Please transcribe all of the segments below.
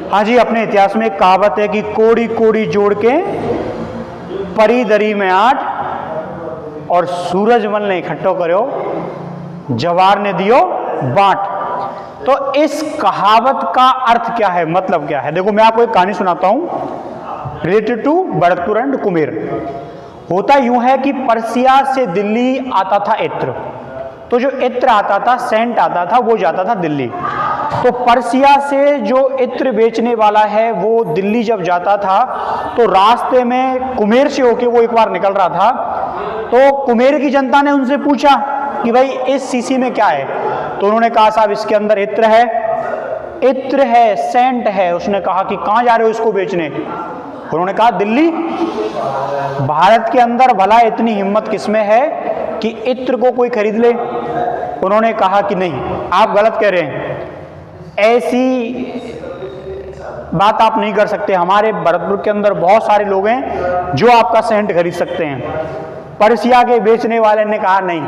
हाँ जी, अपने इतिहास में एक कहावत है कि कोड़ी कोड़ी जोड़ के परी दरी में आठ, और सूरजमल ने इकट्ठो करो जवार ने दियो बांट। तो इस कहावत का अर्थ क्या है, मतलब क्या है? देखो मैं आपको एक कहानी सुनाता हूं related to Bharatpur and Kumer. होता यूं है कि पर्सिया से दिल्ली आता था इत्र, तो जो इत्र आता था, सेंट आता था, वो जाता था दिल्ली। तो पर्सिया से जो इत्र बेचने वाला है वो दिल्ली जब जाता था तो रास्ते में कुमेर से होके वो एक बार निकल रहा था, तो कुमेर की जनता ने उनसे पूछा कि भाई इस शीशी में क्या है? तो उन्होंने कहा साहब इसके अंदर इत्र है, इत्र है, सेंट है। उसने कहा कि कहाँ जा रहे हो इसको बेचने? उन्होंने कहा दिल्ली। भारत के अंदर भला इतनी हिम्मत किसमें है कि इत्र को कोई खरीद ले? उन्होंने कहा कि नहीं, आप गलत कह रहे हैं, ऐसी बात आप नहीं कर सकते। हमारे भरतपुर के अंदर बहुत सारे लोग हैं जो आपका सेंट खरीद सकते हैं। पर्सिया के बेचने वाले ने कहा नहीं,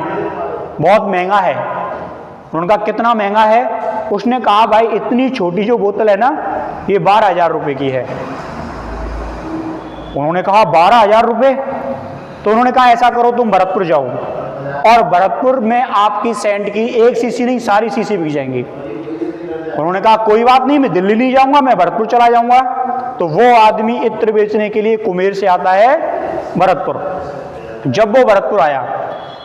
बहुत महंगा है। उन्होंने कहा कितना महंगा है? उसने कहा भाई इतनी छोटी जो बोतल है ना, ये 12,000 रुपये की है। उन्होंने कहा 12,000 रुपये? तो उन्होंने कहा ऐसा करो तुम भरतपुर जाओ और भरतपुर में आपकी सेंट की एक शीशी नहीं सारी शीशी बिक जाएंगी। उन्होंने कहा कोई बात नहीं, मैं दिल्ली नहीं जाऊंगा, मैं भरतपुर चला जाऊंगा। तो वो आदमी इत्र बेचने के लिए कुमेर से आता है भरतपुर। जब वो भरतपुर आया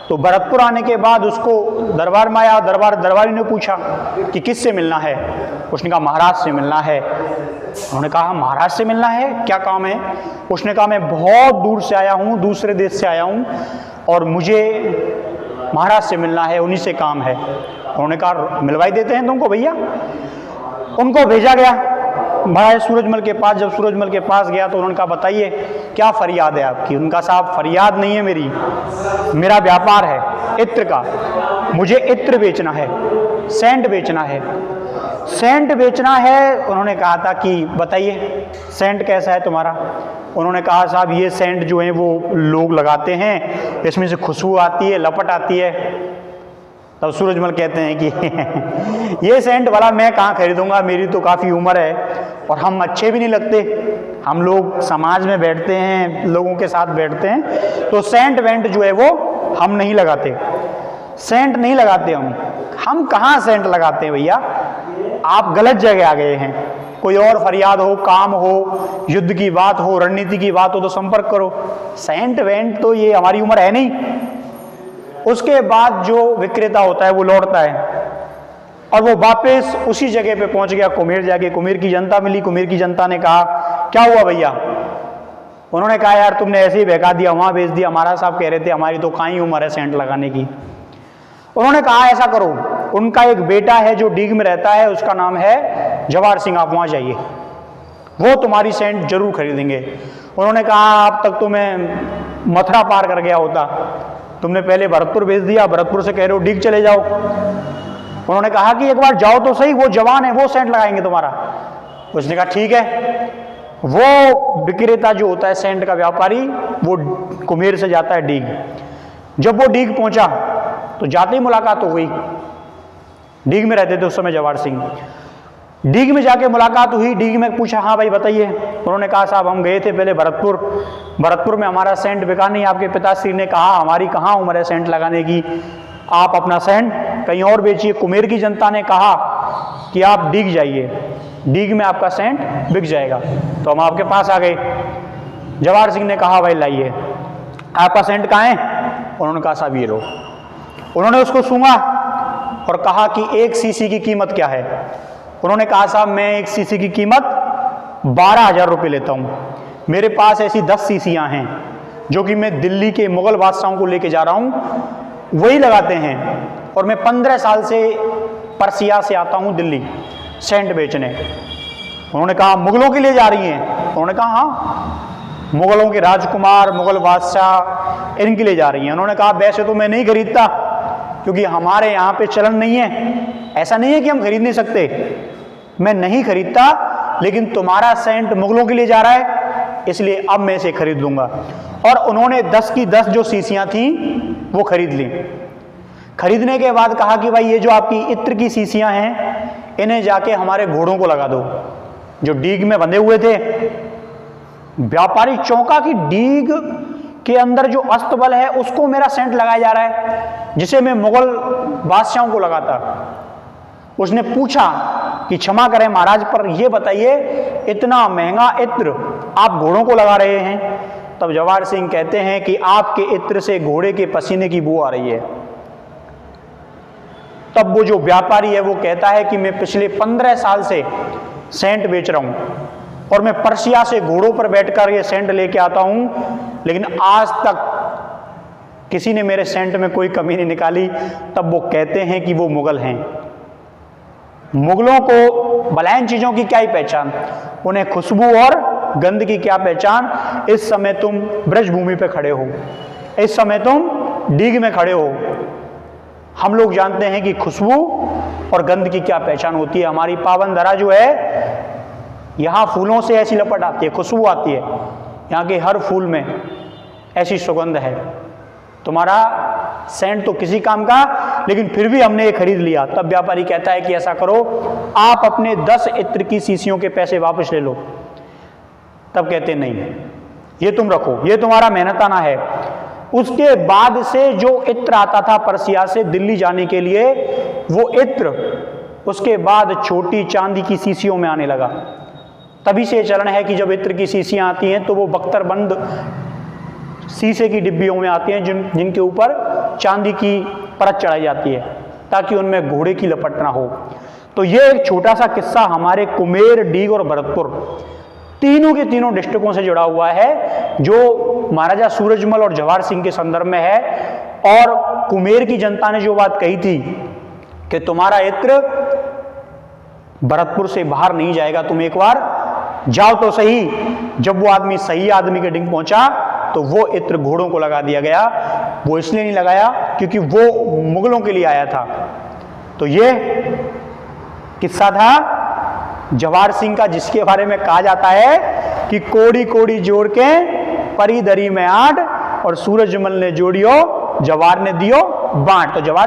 तो भरतपुर आने के बाद उसको दरबार में आया, दरबारी ने पूछा कि किससे मिलना है? उसने कहा महाराज से मिलना है। उन्होंने कहा महाराज से मिलना है, क्या काम है? उसने कहा मैं बहुत दूर से आया हूँ, दूसरे देश से आया हूँ और मुझे महाराज से मिलना है, उन्हीं से काम है। उन्होंने कहा मिलवाई देते हैं तुमको भैया। उनको भेजा गया महाराज सूरजमल के पास। जब सूरजमल के पास गया तो उन्होंने कहा बताइए क्या फरियाद है आपकी? उनका साहब फरियाद नहीं है मेरी, मेरा व्यापार है इत्र का, मुझे इत्र बेचना है, सेंट बेचना है, सेंट बेचना है। उन्होंने कहा था कि बताइए सेंट कैसा है तुम्हारा? उन्होंने कहा साहब ये सेंट जो है वो लोग लगाते हैं, इसमें से खुशबू आती है, लपट आती है। तब सूरजमल कहते हैं कि ये सेंट वाला मैं कहाँ खरीदूंगा, मेरी तो काफ़ी उम्र है और हम अच्छे भी नहीं लगते, हम लोग समाज में बैठते हैं, लोगों के साथ बैठते हैं, तो सेंट वेंट जो है वो हम नहीं लगाते, सेंट नहीं लगाते हम कहाँ सेंट लगाते हैं भैया? आप गलत जगह आ गए हैं। कोई और फरियाद हो, काम हो, युद्ध की बात हो, रणनीति की बात हो तो संपर्क करो। सेंट वेंट तो ये हमारी उम्र है नहीं। उसके बाद जो विक्रेता होता है वो लौटता है और वो वापस उसी जगह पे पहुंच गया कुमेर जाके। कुमेर की जनता मिली, कुमेर की जनता ने कहा क्या हुआ भैया? उन्होंने कहा यार तुमने ऐसे ही बहका दिया, वहां भेज दिया, महाराज साहब कह रहे थे हमारी तो कहाँ ही उम्र है सेंट लगाने की। उन्होंने कहा ऐसा करो, उनका एक बेटा है जो डीग में रहता है, उसका नाम है जवार सिंह, आप वहां जाइए, वो तुम्हारी सेंट जरूर खरीदेंगे। उन्होंने कहा अब तक तो मैं मथुरा पार कर गया होता, तुमने पहले भरतपुर भेज दिया, भरतपुर से कह रहे हो डीग चले जाओ। उन्होंने कहा कि एक बार जाओ तो सही, वो जवान है, वो सेंट लगाएंगे तुम्हारा। उसने कहा ठीक है। वो विक्रेता जो होता है सेंट का व्यापारी, वो कुमेर से जाता है डीग। जब वो डीग पहुंचा तो जाते ही मुलाकात हो गई। डीग में रहते थे उस समय जवार सिंह। डीग में जाके मुलाकात हुई, डीग में पूछा हाँ भाई बताइए। उन्होंने कहा साहब हम गए थे पहले भरतपुर, भरतपुर में हमारा सेंट बिका नहीं, आपके पिताश्री ने कहा हमारी कहाँ उम्र है सेंट लगाने की, आप अपना सेंट कहीं और बेचिए। कुमेर की जनता ने कहा कि आप डीग जाइए, डीग में आपका सेंट बिक जाएगा। तो हम आपके पास आ गए। जवार सिंह ने कहा भाई लाइए, आपका सेंट कहाँ है? उन्होंने कहा साहब ये लो। उन्होंने उसको सूंघा और कहा कि एक शीशी की कीमत क्या है? उन्होंने कहा साहब मैं एक शीशी की कीमत 12,000 रुपये लेता हूँ, मेरे पास ऐसी 10 शीशियाँ हैं जो कि मैं दिल्ली के मुगल बादशाहों को लेके जा रहा हूँ, वही लगाते हैं, और मैं 15 साल से पर्सिया से आता हूँ दिल्ली सेंट बेचने। उन्होंने कहा मुगलों के लिए जा रही हैं? उन्होंने कहा हाँ, मुगलों के राजकुमार, मुगल बादशाह, इनके लिए जा रही हैं। उन्होंने कहा वैसे तो मैं नहीं खरीदता क्योंकि हमारे यहाँ पे चलन नहीं है, ऐसा नहीं है कि हम खरीद नहीं सकते, मैं नहीं खरीदता, लेकिन तुम्हारा सेंट मुगलों के लिए जा रहा है इसलिए अब मैं इसे खरीद लूंगा। और उन्होंने 10 की 10 जो शीशियां थी वो खरीद ली। खरीदने के बाद कहा कि भाई ये जो आपकी इत्र की शीशियां हैं इन्हें जाके हमारे घोड़ों को लगा दो। जो डीग में बंधे हुए थे। व्यापारी चौंका कि डीग के अंदर जो अस्तबल है उसको मेरा सेंट लगाया जा रहा है, जिसे मैं मुगल बादशाहों को लगाता। उसने पूछा कि क्षमा करें महाराज, पर यह बताइए इतना महंगा इत्र आप घोड़ों को लगा रहे हैं? तब जवाहर सिंह कहते हैं कि आपके इत्र से घोड़े के पसीने की बू आ रही है। तब वो जो व्यापारी है वो कहता है कि मैं पिछले 15 साल से सेंट बेच रहा हूं और मैं पर्शिया से घोड़ों पर बैठकर ये सेंट लेके आता हूं, लेकिन आज तक किसी ने मेरे सेंट में कोई कमी नहीं निकाली। तब वो कहते हैं कि वो मुगल हैं। मुगलों को भलाइन चीजों की क्या ही पहचान, उन्हें खुशबू और गंध की क्या पहचान। इस समय तुम ब्रजभूमि पे खड़े हो, इस समय तुम डीग में खड़े हो। हम लोग जानते हैं कि खुशबू और गंध की क्या पहचान होती है। हमारी पावन धरा जो है, यहाँ फूलों से ऐसी लपट आती है, खुशबू आती है, यहाँ के हर फूल में ऐसी सुगंध है। तुम्हारा सेंट तो किसी काम का, लेकिन फिर भी हमने ये खरीद लिया। तब व्यापारी कहता है कि ऐसा करो, आप अपने 10 इत्र की शीशियों के पैसे वापस ले लो। तब कहते नहीं, ये तुम रखो, ये तुम्हारा मेहनताना है। उसके बाद से जो इत्र आता था पर्सिया से दिल्ली जाने के लिए, वो इत्र उसके बाद छोटी चांदी की शीशियों में आने लगा। तभी से चलन है कि जब इत्र की शीशियां आती हैं तो वो बख्तरबंद शीशे की डिब्बियों में आती हैं, जिनके ऊपर चांदी की परत चढ़ाई जाती है ताकि उनमें घोड़े की लपट ना हो। तो ये एक छोटा सा किस्सा हमारे कुमेर, डीग और भरतपुर तीनों के तीनों डिस्ट्रिक्टों से जुड़ा हुआ है, जो महाराजा सूरजमल और जवाहर सिंह के संदर्भ में है। और कुमेर की जनता ने जो बात कही थी कि तुम्हारा इत्र भरतपुर से बाहर नहीं जाएगा, तुम एक बार जाओ तो सही। जब वो आदमी सही आदमी के डिंग पहुंचा तो वो इत्र घोड़ों को लगा दिया गया। वो इसलिए नहीं लगाया क्योंकि वो मुगलों के लिए आया था। तो ये किस्सा था जवाहर सिंह का, जिसके बारे में कहा जाता है कि कोड़ी कोड़ी जोड़ के परी दरी में आड़, और सूरजमल ने जोड़ियो जवाहर ने दियो बांट। तो जवाहर